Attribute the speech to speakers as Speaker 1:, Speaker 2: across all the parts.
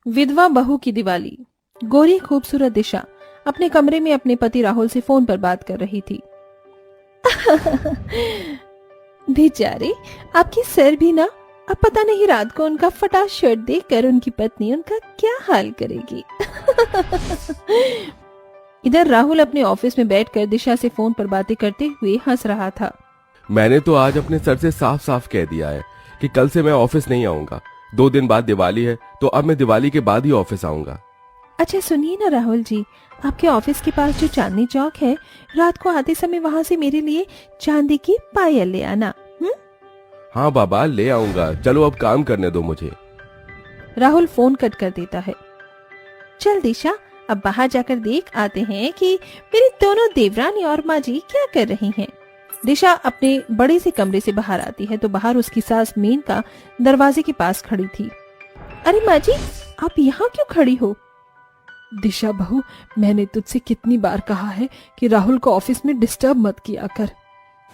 Speaker 1: विधवा बहू की दिवाली। गोरी खूबसूरत दिशा अपने कमरे में अपने पति राहुल से फोन पर बात कर रही थी। बेचारे, आपकी सर भी ना, अब पता नहीं रात को उनका फटा शर्ट देखकर उनकी पत्नी उनका क्या हाल करेगी। इधर राहुल अपने ऑफिस में बैठकर दिशा से फोन पर बातें करते हुए हंस रहा था।
Speaker 2: मैंने तो आज अपने सर से साफ साफ कह दिया है कि कल से मैं ऑफिस नहीं आऊंगा। 2 दिन बाद दिवाली है, तो अब मैं दिवाली के बाद ही ऑफिस आऊंगा।
Speaker 1: अच्छा सुनिए ना राहुल जी, आपके ऑफिस के पास जो चांदनी चौक है, रात को आते समय वहाँ से मेरे लिए चांदी की पायल ले आना।
Speaker 2: हाँ बाबा, ले आऊंगा। चलो अब काम करने दो मुझे।
Speaker 1: राहुल फोन कट कर देता है। चल दिशा, अब बाहर जाकर देख आते हैं कि मेरी दोनों देवरानी और माँ जी क्या कर रही हैं। दिशा अपने बड़े से कमरे से बाहर आती है तो बाहर उसकी सास मेनका दरवाजे के पास खड़ी थी। अरे माँ जी, आप यहाँ क्यों खड़ी हो?
Speaker 3: दिशा बहू, मैंने तुझसे कितनी बार कहा है कि राहुल को ऑफिस में डिस्टर्ब मत किया कर।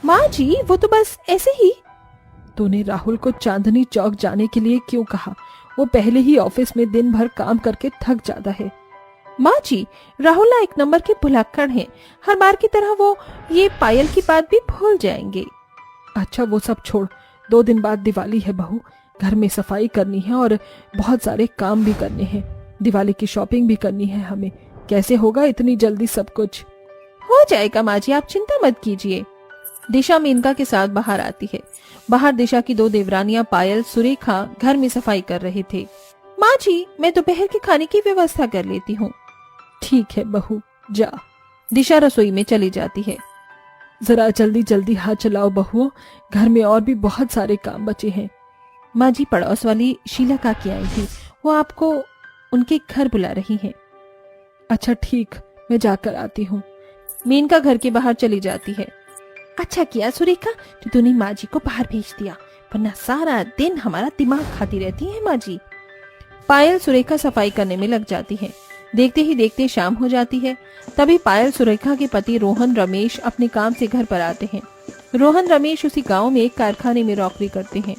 Speaker 1: माँ जी, वो तो बस ऐसे ही।
Speaker 3: तूने राहुल को चांदनी चौक जाने के लिए क्यों कहा? वो पहले ही ऑफिस में दिन भर काम करके थक जाता है।
Speaker 1: माँ जी, राहुल ना एक नंबर के भुलक्कड़ हैं। हर बार की तरह वो ये पायल की बात भी भूल जाएंगे।
Speaker 3: अच्छा वो सब छोड़, 2 दिन बाद दिवाली है बहू। घर में सफाई करनी है और बहुत सारे काम भी करने हैं। दिवाली की शॉपिंग भी करनी है हमें। कैसे होगा इतनी जल्दी सब कुछ?
Speaker 1: हो जाएगा माँ जी, आप चिंता मत कीजिए। दिशा मेनका के साथ बाहर आती है। बाहर दिशा की 2 देवरानियां पायल, सुरेखा घर में सफाई कर रहे थे। माँ जी, मैं दोपहर के खाने की व्यवस्था कर लेती हूँ।
Speaker 3: ठीक है बहू, जा।
Speaker 1: दिशा रसोई में चली जाती है।
Speaker 3: जरा जल्दी जल्दी हाथ चलाओ बहुओं, घर में और भी बहुत सारे काम बचे हैं।
Speaker 1: माँ जी, पड़ोस वाली शीला काकी आई थी, वो आपको उनके घर बुला रही हैं।
Speaker 3: अच्छा ठीक, मैं जाकर आती हूँ।
Speaker 1: मेनका घर के बाहर चली जाती है। अच्छा किया सुरेखा, तो तूने माँ जी को बाहर भेज दिया, वरना सारा दिन हमारा दिमाग खाती रहती है माँ जी। पायल सुरेखा सफाई करने में लग जाती है। देखते ही देखते शाम हो जाती है। तभी पायल सुरेखा के पति रोहन रमेश अपने काम से घर पर आते हैं। रोहन रमेश उसी गांव में एक कारखाने में नौकरी करते हैं।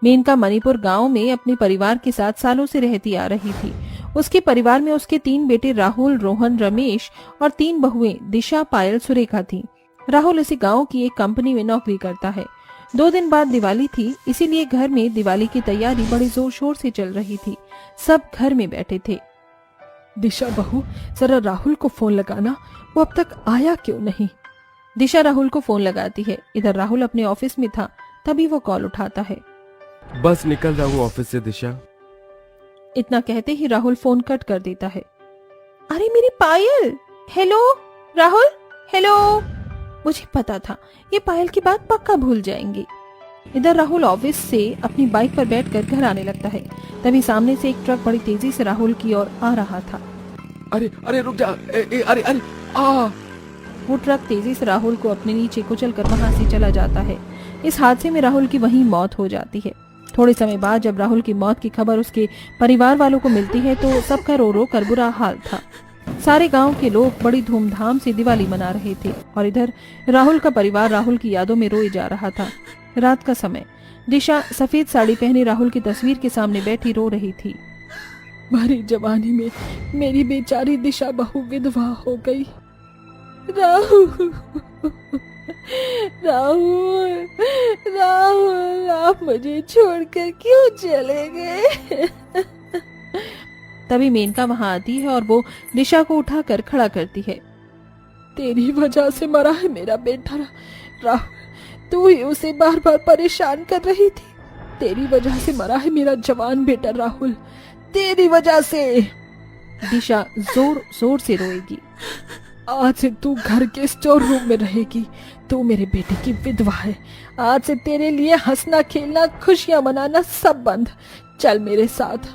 Speaker 1: मेनका मणिपुर गांव में अपने परिवार के साथ सालों से रहती आ रही थी। उसके परिवार में उसके 3 बेटे राहुल, रोहन, रमेश और 3 बहुएं दिशा, पायल, सुरेखा थी। राहुल इसी गांव की एक कंपनी में नौकरी करता है। 2 दिन बाद दिवाली थी, इसीलिए घर में दिवाली की तैयारी बड़े जोर शोर से चल रही थी। सब घर में बैठे थे।
Speaker 3: दिशा बहू, जरा राहुल को फोन लगाना, वो अब तक आया क्यों नहीं?
Speaker 1: दिशा राहुल को फोन लगाती है। इधर राहुल अपने ऑफिस में था, तभी वो कॉल उठाता है।
Speaker 2: बस निकल रहा हूँ ऑफिस से दिशा।
Speaker 1: इतना कहते ही राहुल फोन कट कर देता है। अरे मेरी पायल! Hello Rahul, hello. मुझे पता था ये पायल की बात पक्का भूल जाएंगे। इधर राहुल ऑफिस से अपनी बाइक पर बैठकर घर आने लगता है। तभी सामने से एक ट्रक बड़ी तेजी से राहुल की ओर आ रहा था।
Speaker 2: अरे अरे रुक जा, अरे अरे आ!
Speaker 1: वो ट्रक तेजी से राहुल को अपने नीचे कुचलकर वहां से चला जाता है। इस हादसे में राहुल की वहीं मौत हो जाती है। थोड़े समय बाद जब राहुल की मौत की खबर उसके परिवार वालों को मिलती है तो सबका रो रो कर बुरा हाल था। सारे गांव के लोग बड़ी धूमधाम से दिवाली मना रहे थे और इधर राहुल का परिवार राहुल की यादों में रोए जा रहा था। रात का समय, दिशा सफेद साड़ी पहने राहुल की तस्वीर के सामने बैठी रो रही थी।
Speaker 3: भरी जवानी में मेरी बेचारी दिशा बहू विधवा हो गई। राहुल, राहुल, राहुल, आप मुझे छोड़कर क्यों चले गए?
Speaker 1: तभी मेनका वहां आती है और वो दिशा को उठाकर खड़ा करती है।
Speaker 3: तेरी वजह से मरा है मेरा बेटा राहुल। तू ही उसे बार बार परेशान कर रही थी। तेरी वजह से मरा है मेरा जवान बेटा राहुल, तेरी वजह से।
Speaker 1: दिशा जोर जोर से रोएगी।
Speaker 3: आज से तू घर के स्टोर रूम में रहेगी। तू मेरे बेटे की विधवा है। आज से तेरे लिए हंसना, खेलना, खुशियां मनाना सब बंद। चल मेरे साथ।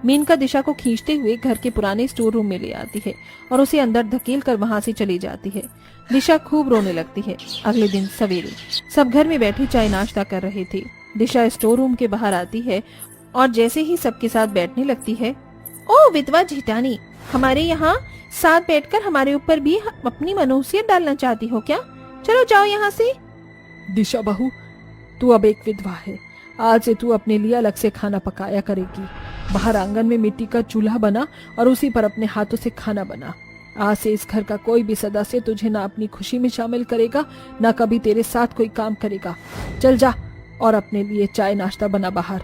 Speaker 1: मेनका दिशा को खींचते हुए घर के पुराने स्टोर रूम में ले आती है और उसे अंदर धकेल कर वहां से चली जाती है। दिशा खूब रोने लगती है। अगले दिन सवेरे सब घर में बैठे चाय नाश्ता कर रहे थे। दिशा स्टोर रूम के बाहर आती है और जैसे ही सबके साथ बैठने लगती है, ओ विधवा जेठानी, हमारे यहाँ साथ बैठकर हमारे ऊपर भी अपनी मनुष्यत डालना चाहती हो क्या? चलो जाओ यहाँ से।
Speaker 3: दिशा बहू, तू अब एक विधवा है। आज से तू अपने लिए अलग से खाना पकाया करेगी। बाहर आंगन में मिट्टी का चूल्हा बना और उसी पर अपने हाथों से खाना बना। आज से इस घर का कोई भी सदस्य तुझे ना अपनी खुशी में शामिल करेगा, ना कभी तेरे साथ कोई काम करेगा। चल जा और अपने लिए चाय नाश्ता बना बाहर,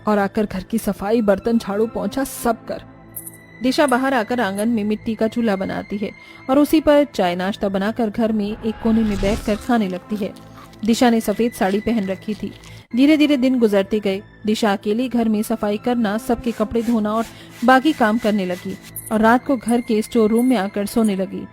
Speaker 3: और आकर घर की सफाई, बर्तन, झाड़ू, पोंछा सब कर।
Speaker 1: दिशा बाहर आकर आंगन में मिट्टी का चूल्हा बनाती है और उसी पर चाय नाश्ता बनाकर घर में एक कोने में बैठकर खाने लगती है। दिशा ने सफेद साड़ी पहन रखी थी। धीरे धीरे दिन गुजरते गए। दिशा अकेली घर में सफाई करना, सबके कपड़े धोना और बाकी काम करने लगी और रात को घर के स्टोर रूम में आकर सोने लगी।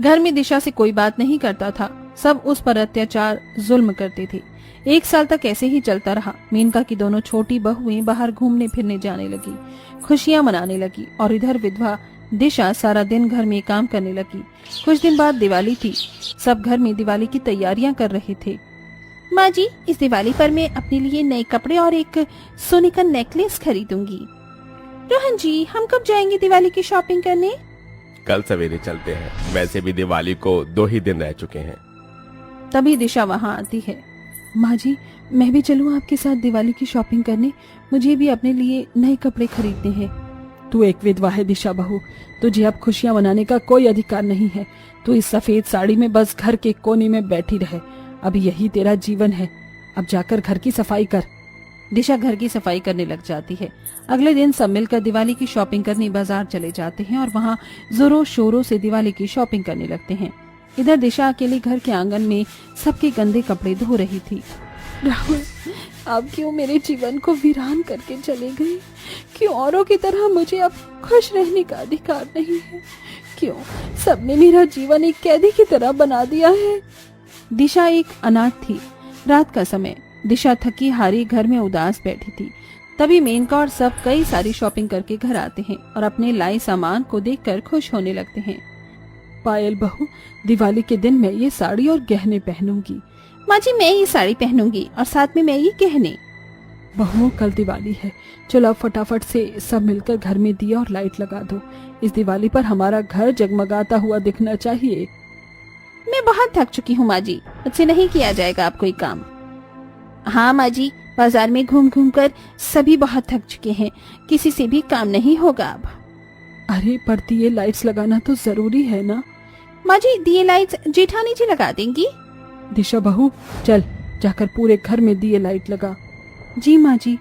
Speaker 1: घर में दिशा से कोई बात नहीं करता था, सब उस पर अत्याचार, जुल्म करते थे। 1 साल तक ऐसे ही चलता रहा। मेनका की दोनों छोटी बहुएं बाहर घूमने फिरने जाने लगी, खुशियां मनाने लगी और इधर विधवा दिशा सारा दिन घर में काम करने लगी। कुछ दिन बाद दिवाली थी। सब घर में दिवाली की तैयारियां कर रहे थे। माँ जी, इस दिवाली पर मैं अपने लिए नए कपड़े और एक सोने का नेकलेस खरीदूंगी। रोहन जी, हम कब जाएंगे दिवाली की शॉपिंग करने?
Speaker 2: कल सवेरे चलते हैं, वैसे भी दिवाली को 2 ही दिन रह चुके हैं।
Speaker 1: तभी दिशा वहाँ आती है।
Speaker 3: माँ जी, मैं भी चलूँ आपके साथ दिवाली की शॉपिंग करने? मुझे भी अपने लिए नए कपड़े खरीदने हैं। तू एक विधवा है दिशा बहू, तुझे अब खुशियाँ मनाने का कोई अधिकार नहीं है। तू इस सफेद साड़ी में बस घर के कोने में बैठी रहे। अब यही तेरा जीवन है। अब जाकर घर की सफाई कर।
Speaker 1: दिशा घर की सफाई करने लग जाती है। अगले दिन सब मिलकर दिवाली की शॉपिंग करने बाजार चले जाते हैं और वहाँ जोरों शोरों से दिवाली की शॉपिंग करने लगते हैं। इधर दिशा अकेली घर के आंगन में सबके गंदे कपड़े धो रही थी।
Speaker 3: राहुल, आप क्यों मेरे जीवन को वीरान करके चले गए? क्यों औरों की तरह मुझे अब खुश रहने का अधिकार नहीं है? क्यों सबने मेरा जीवन एक कैदी की तरह बना दिया है?
Speaker 1: दिशा एक अनाथ थी। रात का समय। दिशा थकी हारी घर में उदास बैठी थी। तभी मेनका और सब कई सारी शॉपिंग करके घर आते हैं और अपने लाए सामान को देखकर खुश होने लगते हैं।
Speaker 3: पायल बहू, दिवाली के दिन मैं ये साड़ी और गहने पहनूंगी।
Speaker 1: माँ जी, मैं ये साड़ी पहनूंगी और साथ में मैं ये गहने।
Speaker 3: बहुओं, कल दिवाली है, चलो अब फटाफट से सब मिलकर घर में दिया और लाइट लगा दो। इस दिवाली पर हमारा घर जगमगाता हुआ दिखना चाहिए।
Speaker 1: मैं बहुत थक चुकी हूँ माँ जी, मुझसे नहीं किया जाएगा अब कोई काम। हाँ माँ जी, बाजार में घूम घूम कर सभी बहुत थक चुके हैं, किसी से भी काम नहीं होगा अब।
Speaker 3: अरे पर दिए लाइट्स लगाना तो जरूरी है ना?
Speaker 1: माँ जी, दिए लाइट्स जेठानी जी लगा देंगी।
Speaker 3: दिशा बहू, चल जाकर पूरे घर में दिए लाइट लगा।
Speaker 1: जी माँ जी।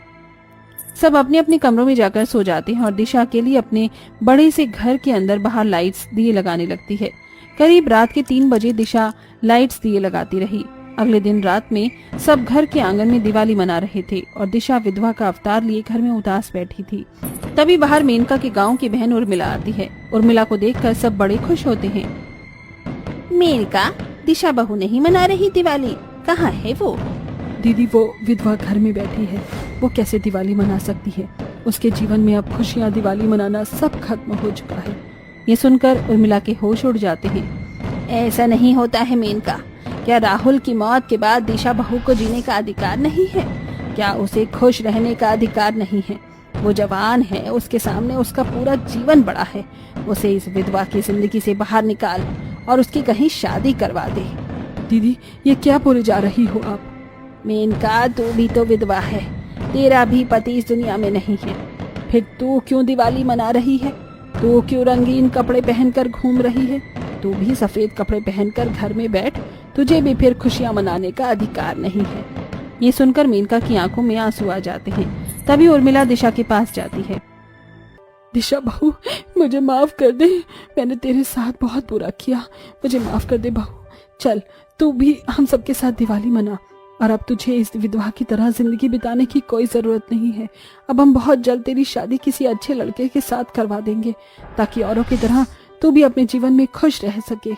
Speaker 1: सब अपने अपने कमरों में जाकर सो जाते हैं और दिशा अकेली अपने बड़े से घर के अंदर बाहर लाइट्स दिए लगाने लगती है। करीब रात के 3 बजे दिशा लाइट्स दिए लगाती रही। अगले दिन रात में सब घर के आंगन में दिवाली मना रहे थे और दिशा विधवा का अवतार लिए घर में उदास बैठी थी। तभी बाहर मेनका के गांव की बहन उर्मिला आती है। उर्मिला को देखकर सब बड़े खुश होते हैं। मेनका, दिशा बहू नहीं मना रही दिवाली, कहाँ है वो?
Speaker 3: दीदी, वो विधवा घर में बैठी है, वो कैसे दिवाली मना सकती है? उसके जीवन में अब खुशियाँ, दिवाली मनाना सब खत्म हो चुका है।
Speaker 1: ये सुनकर उर्मिला के होश उड़ जाते हैं। ऐसा नहीं होता है मेनका। क्या राहुल की मौत के बाद दिशा बहू को जीने का अधिकार नहीं है? क्या उसे खुश रहने का अधिकार नहीं है? वो जवान है, उसके सामने उसका पूरा जीवन बड़ा है। उसे इस विधवा की जिंदगी से बाहर निकाल और उसकी कहीं शादी करवा दे।
Speaker 3: दीदी, ये क्या बोले जा रही हो आप?
Speaker 1: मेनका, तू भी तो विधवा है, तेरा भी पति इस दुनिया में नहीं है।
Speaker 3: फिर तू क्यों दिवाली मना रही है? तू क्यों रंगीन कपड़े पहनकर घूम रही है? तू भी सफेद कपड़े पहनकर घर में बैठ, तुझे भी फिर खुशियाँ मनाने का अधिकार नहीं है।
Speaker 1: ये सुनकर मेनका की आंखों में आंसू आ जाते हैं। तभी उर्मिला दिशा के पास जाती है।
Speaker 3: दिशा बहू, मुझे माफ कर दे, मैंने तेरे साथ बहुत बुरा किया, मुझे माफ कर दे बहू। चल तू भी हम सबके साथ दिवाली मना, और अब तुझे इस विधवा की तरह जिंदगी बिताने की कोई जरूरत नहीं है। अब हम बहुत जल्द तेरी शादी किसी अच्छे लड़के के साथ करवा देंगे, ताकि औरों की तरह तू भी अपने जीवन में खुश रह सके।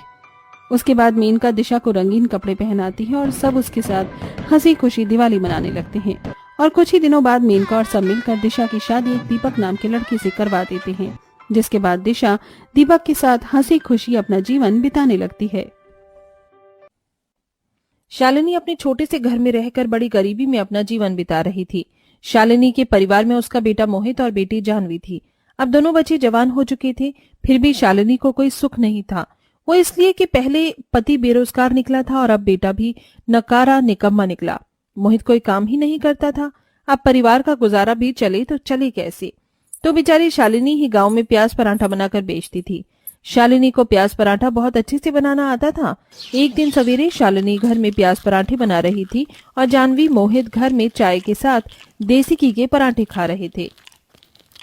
Speaker 3: उसके बाद मेनका दिशा को रंगीन कपड़े पहनाती है और सब उसके साथ हंसी खुशी दिवाली मनाने लगते हैं। और कुछ ही दिनों बाद मेनका और सब मिलकर दिशा की शादी एक दीपक नाम के लड़के से करवा देते हैं, जिसके बाद दिशा दीपक के साथ हंसी खुशी अपना जीवन बिताने लगती है। शालिनी अपने छोटे से घर में रहकर बड़ी गरीबी में अपना जीवन बिता रही थी। शालिनी के परिवार में उसका बेटा मोहित और बेटी जानवी थी। अब दोनों बच्चे जवान हो चुके थे, फिर भी शालिनी को कोई सुख नहीं था। वो इसलिए कि पहले पति बेरोजगार निकला था और अब बेटा भी नकारा निकम्मा निकला। मोहित कोई काम ही नहीं करता था। अब परिवार का गुजारा भी चले तो चले कैसे?
Speaker 1: तो बेचारी शालिनी ही गांव में प्याज पराठा बनाकर बेचती थी। शालिनी को प्याज पराठा बहुत अच्छे से बनाना आता था। एक दिन सवेरे शालिनी घर में प्याज पराठे बना रही थी और जानवी मोहित घर में चाय के साथ देसी घी के पराठे खा रहे थे।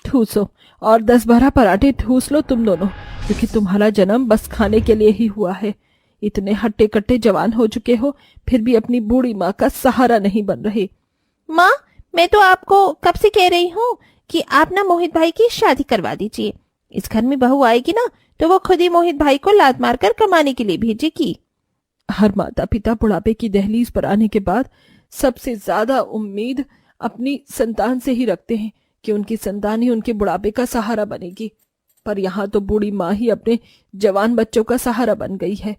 Speaker 3: ठूसो और 10-12 पराठे ठूस लो तुम दोनों, क्योंकि तुम्हारा जन्म बस खाने के लिए ही हुआ है। इतने हट्टे कट्टे जवान हो चुके हो, फिर भी अपनी बूढ़ी माँ का सहारा नहीं बन रहे।
Speaker 1: माँ, मैं तो आपको कब से कह रही हूँ कि आप ना मोहित भाई की शादी करवा दीजिए। इस घर में बहू आएगी ना तो वो खुद ही मोहित भाई को लात मारकर कमाने के लिए भेजेगी।
Speaker 3: हर माता पिता बुढ़ापे की दहलीज पर आने के बाद सबसे ज्यादा उम्मीद अपनी संतान से ही रखते हैं कि उनकी संतान ही उनके बुढ़ापे का सहारा बनेगी। पर यहाँ तो बूढ़ी माँ ही अपने जवान बच्चों का सहारा बन गई है।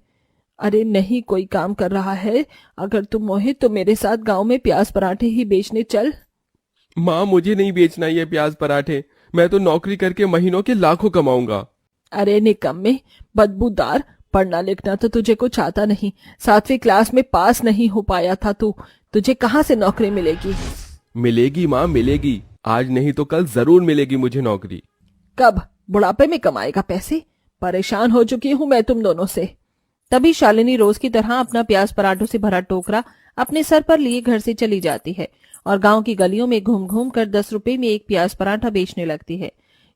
Speaker 3: अरे नहीं कोई काम कर रहा है, अगर तुम मोहित तो मेरे साथ गांव में प्याज पराठे ही बेचने चल।
Speaker 2: माँ, मुझे नहीं बेचना ये प्याज पराठे। मैं तो नौकरी करके महीनों के लाखों कमाऊंगा।
Speaker 3: अरे निकम्मे, बदबूदार, पढ़ना लिखना तो तुझे कुछ आता नहीं। 7वीं क्लास में पास नहीं हो पाया था तू, तुझे कहाँ से नौकरी मिलेगी?
Speaker 2: मिलेगी माँ, मिलेगी। आज नहीं तो कल जरूर मिलेगी मुझे नौकरी।
Speaker 3: कब? बुढ़ापे में कमाएगा पैसे? परेशान हो चुकी हूँ मैं तुम दोनों से।
Speaker 1: तभी शालिनी रोज की तरह अपना प्याज पराठों से भरा टोकरा अपने सर पर लिए घर से चली जाती है और गांव की गलियों में घूम घूम कर 10 रुपए में एक प्याज पराठा बेचने लगती है।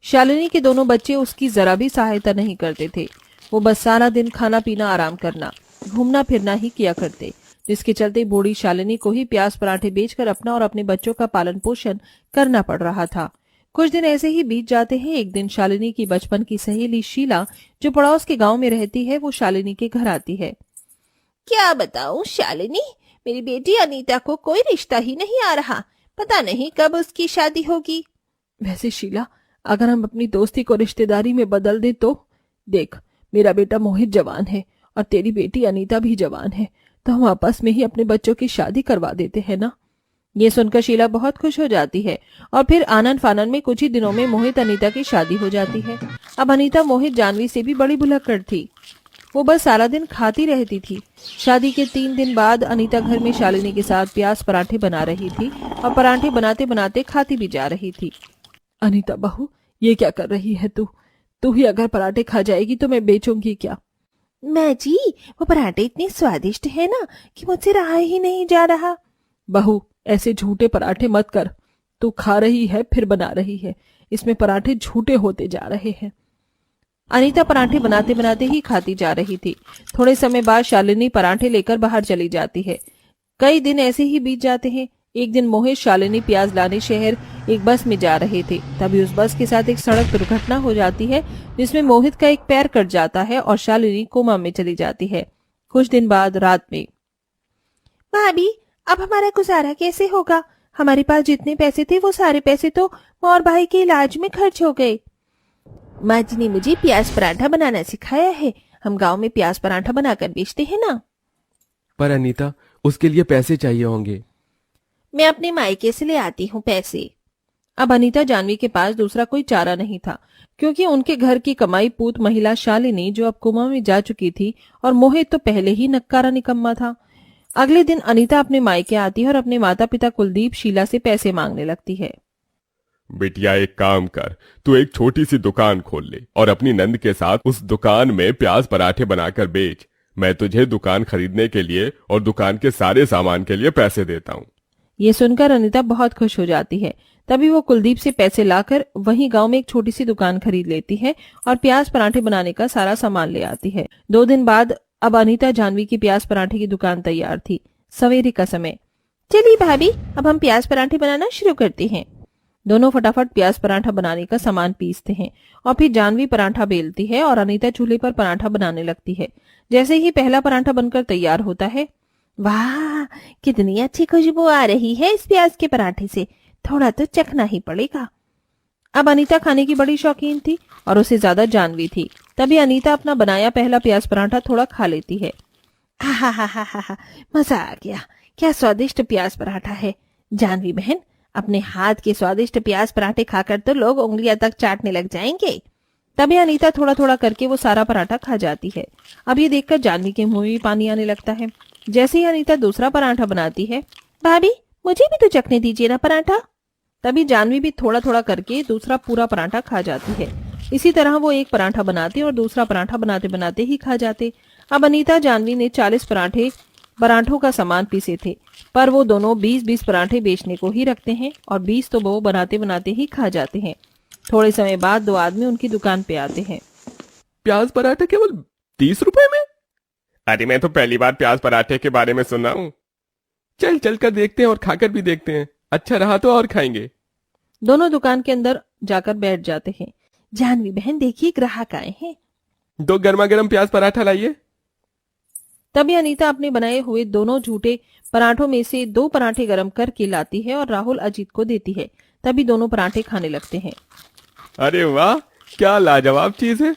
Speaker 1: शालिनी के दोनों बच्चे उसकी जरा भी सहायता नहीं करते थे। वो बस सारा दिन खाना पीना, आराम करना, घूमना फिरना ही किया करते, जिसके चलते बूढ़ी शालिनी को ही प्याज पराठे बेचकर अपना और अपने बच्चों का पालन पोषण करना पड़ रहा था। कुछ दिन ऐसे ही बीत जाते हैं। एक दिन शालिनी की बचपन की सहेली शीला, जो पड़ोस के गांव में रहती है, वो शालिनी के घर आती है। क्या बताऊं शालिनी, मेरी बेटी अनीता को कोई रिश्ता ही नहीं आ रहा। पता नहीं कब उसकी शादी होगी।
Speaker 3: वैसे शीला, अगर हम अपनी दोस्ती को रिश्तेदारी में बदल दें तो देख, मेरा बेटा मोहित जवान है और तेरी बेटी अनीता भी जवान है, तो हम आपस में ही अपने बच्चों की शादी करवा देते हैं ना।
Speaker 1: ये सुनकर शीला बहुत खुश हो जाती है और फिर आनंद फानन में कुछ ही दिनों में मोहित अनीता की शादी हो जाती है। अब अनीता मोहित जानवी से भी बड़ी भुलक्कड़ थी। वो बस सारा दिन खाती रहती थी। शादी के 3 दिन बाद अनीता घर में शालिनी के साथ प्याज पराठे बना रही थी और पराठे बनाते बनाते खाती भी जा रही थी।
Speaker 3: अनीता बहू, ये क्या कर रही है तू? तू ही अगर पराठे खा जाएगी तो मैं बेचूंगी क्या?
Speaker 1: मैं जी, वो पराठे इतने स्वादिष्ट है ना कि मुझसे रहा ही नहीं जा रहा।
Speaker 3: बहू, ऐसे झूठे पराठे मत कर। तू खा रही है फिर बना रही है, इसमें पराठे झूठे होते जा रहे हैं।
Speaker 1: अनीता पराठे बनाते बनाते ही खाती जा रही थी। थोड़े समय बाद शालिनी पराठे लेकर बाहर चली जाती है। कई दिन ऐसे ही बीत जाते हैं। एक दिन मोहित शालिनी प्याज लाने शहर एक बस में जा रहे थे। तभी उस बस के साथ एक सड़क दुर्घटना हो जाती है, जिसमें मोहित का एक पैर कट जाता है और शालिनी कोमा में चली जाती है। कुछ दिन बाद रात में, भाभी, अब हमारा गुजारा कैसे होगा? हमारे पास जितने पैसे थे वो सारे पैसे तो और भाई के इलाज में खर्च हो गए। माँ जी ने मुझे प्याज पराठा बनाना सिखाया है। हम गांव में प्याज पराठा बनाकर बेचते हैं ना।
Speaker 2: पर अनीता, उसके लिए पैसे चाहिए होंगे।
Speaker 1: मैं अपने मायके से ले आती हूँ पैसे। अब अनीता जानवी के पास दूसरा कोई चारा नहीं था, क्योंकि उनके घर की कमाई पूत महिला शालिनी, जो अब कोमा में जा चुकी थी, और मोहित तो पहले ही नक्कारा निकम्मा था। अगले दिन अनीता अपने मायके आती है और अपने माता पिता कुलदीप, शीला से पैसे मांगने लगती है।
Speaker 4: बिटिया, एक काम कर, तू एक छोटी सी दुकान खोल ले और अपनी नंद के साथ उस दुकान में प्याज पराठे बनाकर बेच। मैं तुझे दुकान खरीदने के लिए और दुकान के सारे सामान के लिए पैसे देता हूँ।
Speaker 1: ये सुनकर अनीता बहुत खुश हो जाती है। तभी वो कुलदीप से पैसे लाकर वहीं गांव में एक छोटी सी दुकान खरीद लेती है और प्याज पराठे बनाने का सारा सामान ले आती है। 2 दिन बाद अब अनीता जानवी की प्याज पराठे की दुकान तैयार थी। सवेरे का समय। चलिए भाभी, अब हम प्याज पराठे बनाना शुरू करते हैं। दोनों फटाफट प्याज पराठा बनाने का सामान पीसते हैं और फिर जानवी पराठा बेलती है और अनीता चूल्हे पर पराठा बनाने लगती है। जैसे ही पहला पराठा बनकर तैयार होता है, वाह, कितनी अच्छी खुशबू आ रही है इस प्याज के पराठे से। थोड़ा तो चखना ही पड़ेगा। अब अनीता खाने की बड़ी शौकीन थी और उससे ज्यादा जानवी थी। तभी अनीता अपना बनाया पहला प्याज पराठा थोड़ा खा लेती है। हा हा हा हा, मजा आ गया। क्या स्वादिष्ट प्याज पराठा है। जानवी बहन, अपने हाथ के स्वादिष्ट प्याज पराठे खाकर तो लोग उंगलियां तक चाटने लग जाएंगे। तभी अनीता थोड़ा थोड़ा करके वो सारा पराठा खा जाती है। अब ये देखकर जानवी के मुंह में पानी आने लगता है। जैसे ही अनीता दूसरा पराठा बनाती है, भाभी, मुझे भी तो चखने दीजिए ना पराठा। तभी जानवी भी थोड़ा थोड़ा करके दूसरा पूरा पराठा खा जाती है। इसी तरह वो एक पराठा बनाते और दूसरा पराठा बनाते बनाते ही खा जाते। अब अनीता जानवी ने 40 पराठों का सामान पीसे थे, पर वो दोनों 20-20 पराठे बेचने को ही रखते हैं और 20 तो वो बनाते बनाते ही खा जाते हैं। थोड़े समय बाद 2 आदमी उनकी दुकान पे आते हैं।
Speaker 4: प्याज पराठा केवल 30 रुपए में? अरे मैं तो पहली बार प्याज पराठे के बारे में सुना हूँ। चल कर देखते हैं और खाकर भी देखते हैं, अच्छा रहा तो और खाएंगे।
Speaker 1: दोनों दुकान के अंदर जाकर बैठ जाते हैं। जानवी बहन देखिए ग्राहक आए हैं।
Speaker 4: 2 गर्मा गर्म प्याज पराठा लाइए।
Speaker 1: तभी अनीता अपने बनाए हुए दोनों झूठे पराठों में से 2 पराठे गरम करके लाती है और राहुल अजीत को देती है। तभी दोनों पराठे खाने लगते हैं।
Speaker 4: अरे वाह, क्या लाजवाब चीज है,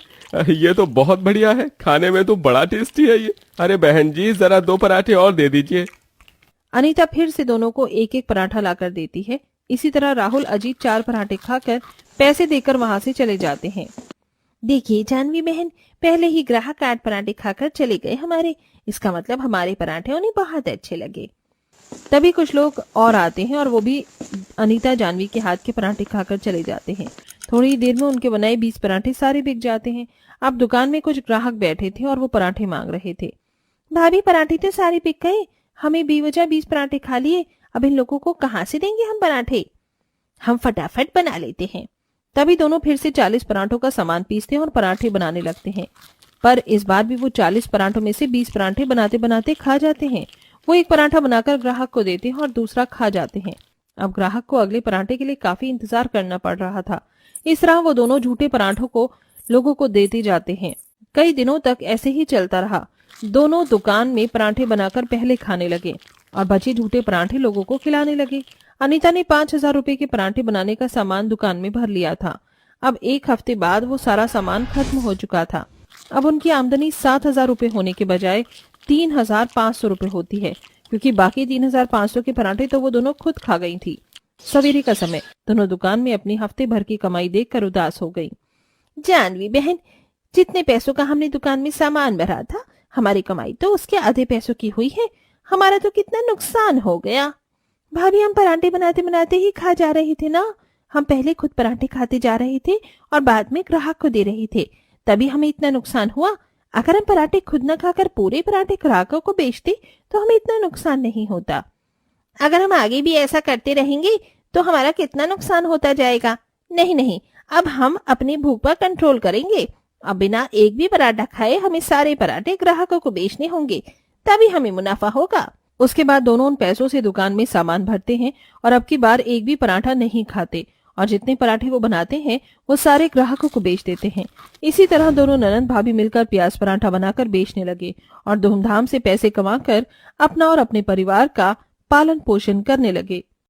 Speaker 4: ये तो बहुत बढ़िया है, खाने में तो बड़ा टेस्टी है ये। अरे बहन जी जरा 2 पराठे और दे दीजिए।
Speaker 1: अनीता फिर से दोनों को एक एक पराठा लाकर देती है। इसी तरह राहुल अजीत 4 पराठे खाकर पैसे देकर वहां से चले जाते हैं। देखिए जानवी बहन, पहले ही ग्राहक 8 पराठे खाकर चले गए हमारे, इसका मतलब हमारे पराठे उन्हें बहुत अच्छे लगे। तभी कुछ लोग और आते हैं और वो भी अनीता जानवी के हाथ के पराठे खाकर चले जाते हैं। थोड़ी देर में उनके बनाए 20 पराठे सारे बिक जाते हैं। अब दुकान में कुछ ग्राहक बैठे थे और वो पराठे मांग रहे थे। भाभी पराठे तो सारे बिक गए, हमें बेवजह 20 पराठे खा लिए, अब इन लोगों को कहाँ से देंगे हम पराठे? हम फटाफट बना लेते हैं। तभी दोनों फिर से 40 पराठों का सामान पीसते हैं और पराठे बनाने लगते हैं, पर इस बार भी वो 40 पराठों में से 20 पराठे बनाते बनाते खा जाते हैं। वो एक पराठा बनाकर ग्राहक को देते हैं और दूसरा खा जाते हैं। अब ग्राहक को अगले पराठे के लिए काफी इंतजार करना पड़ रहा था। इस तरह वो दोनों झूठे पराठों को लोगों को देते जाते हैं। कई दिनों तक ऐसे ही चलता रहा। दोनों दुकान में पराठे बनाकर पहले खाने लगे और बचे झूठे पराठे लोगों को खिलाने लगे। अनीता ने 5,000 रुपए के पराठे बनाने का सामान दुकान में भर लिया था। अब 1 हफ्ते बाद वो सारा सामान खत्म हो चुका था। अब उनकी आमदनी 7,000 रुपए होने के बजाय 3,500 रुपए होती है, क्योंकि बाकी 3,500 के पराठे तो वो दोनों खुद खा गई थी। सवेरे का समय, दोनों दुकान में अपनी हफ्ते भर की कमाई देखकर उदास हो गई। जानवी बहन, जितने पैसों का हमने दुकान में सामान भरा था, हमारी कमाई तो उसके आधे पैसों की हुई है। हमारा तो कितना नुकसान हो गया। भाभी हम पराठे बनाते बनाते ही खा जा रहे थे ना। हम पहले खुद पराठे खाते जा रहे थे और बाद में ग्राहक को दे रहे थे, तभी हमें इतना नुकसान हुआ। अगर हम पराठे खुद न खाकर पूरे पराठे ग्राहकों को बेचते तो हमें इतना नुकसान नहीं होता। अगर हम आगे भी ऐसा करते रहेंगे तो हमारा कितना नुकसान होता जाएगा। नहीं नहीं, अब हम अपनी भूख पर कंट्रोल करेंगे। अब बिना एक भी पराठा खाए हमें सारे पराठे ग्राहकों को बेचने होंगे, तभी हमें मुनाफा होगा। उसके बाद दोनों उन पैसों से दुकान में सामान भरते हैं और अब की बार एक भी पराठा नहीं खाते और जितने पराठे वो बनाते हैं वो सारे ग्राहकों को बेच देते हैं। इसी तरह दोनों ननंद भाभी मिलकर प्याज पराठा बनाकर बेचने लगे और धूमधाम से पैसे कमाकर अपना और अपने परिवार का पालन पोषण करने लगे।